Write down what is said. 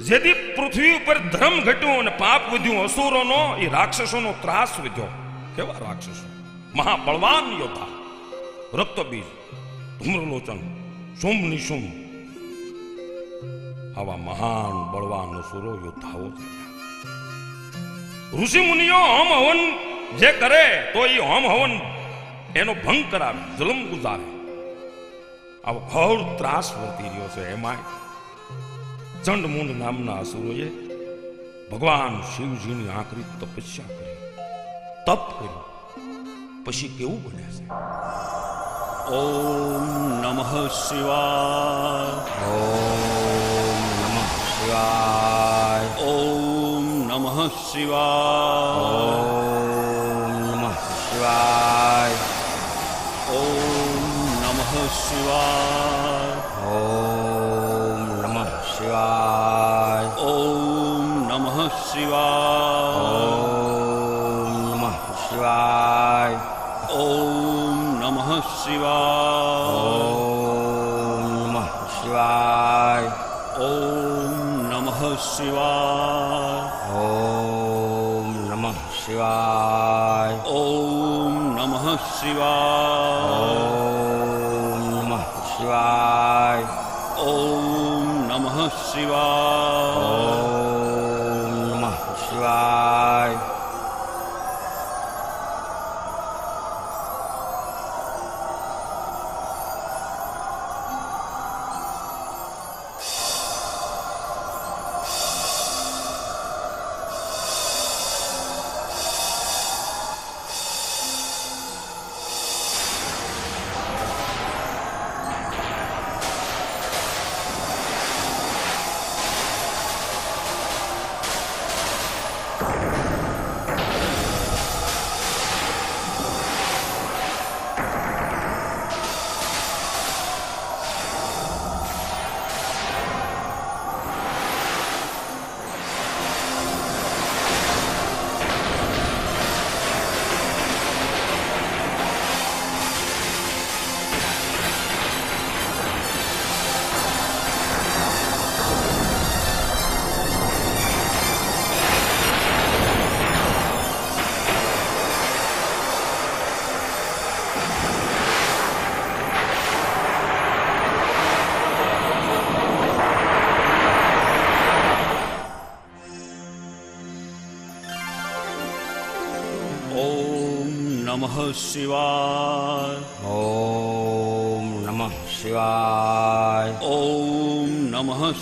જેથી પૃથ્વી ઉપર ધર્મ ઘટ્યું અને પાપ વધ્યું, અસુરોનો એ રાક્ષસોનો ત્રાસ વધ્યો. કેવા રાક્ષસો! મહાબળવાન યોદ્ધા, રક્તબીજ, ધૂમ્રલોચન, શુંભ નિશુંભ, આવા મહાન બળવાન અસુરો યોદ્ધાઓ છે. ઋષિ મુનિઓ હોમ હવન જે કરે તો એ હોમ હવન એનો ભંગ કરાવે, જુલમ ગુજારે. આવો ઘોર ત્રાસ વર્તી રહ્યો છે. એમાંય ચંડમુંડ નામના અસુરોએ ભગવાન શિવજીની આકરી તપસ્યા કરી, તપ કર્યું. પછી કેવું બને છે? ઓમ નમઃ શિવાય. ઓમ નમઃ શિવાય. ઓમ નમઃ શિવાય. ઓમ નમઃ શિવાય. ઓમ નમઃ શિવાય. ઓમ નમઃ શિવાય. ઓમ નમઃ શિવાય. ઓમ નમઃ શિવાય. ઓમ નમઃ શિવાય. ઓમ નમઃ શિવાય. ઓમ નમઃ શિવાય. ઓમ નમઃ શિવાય. ઓમ નમઃ ઓમ નમઃ શિવાય. શિવાય. ઓમ નમઃ શિવાય. ઓમ નમઃ શિવાય. ઓમ નમઃ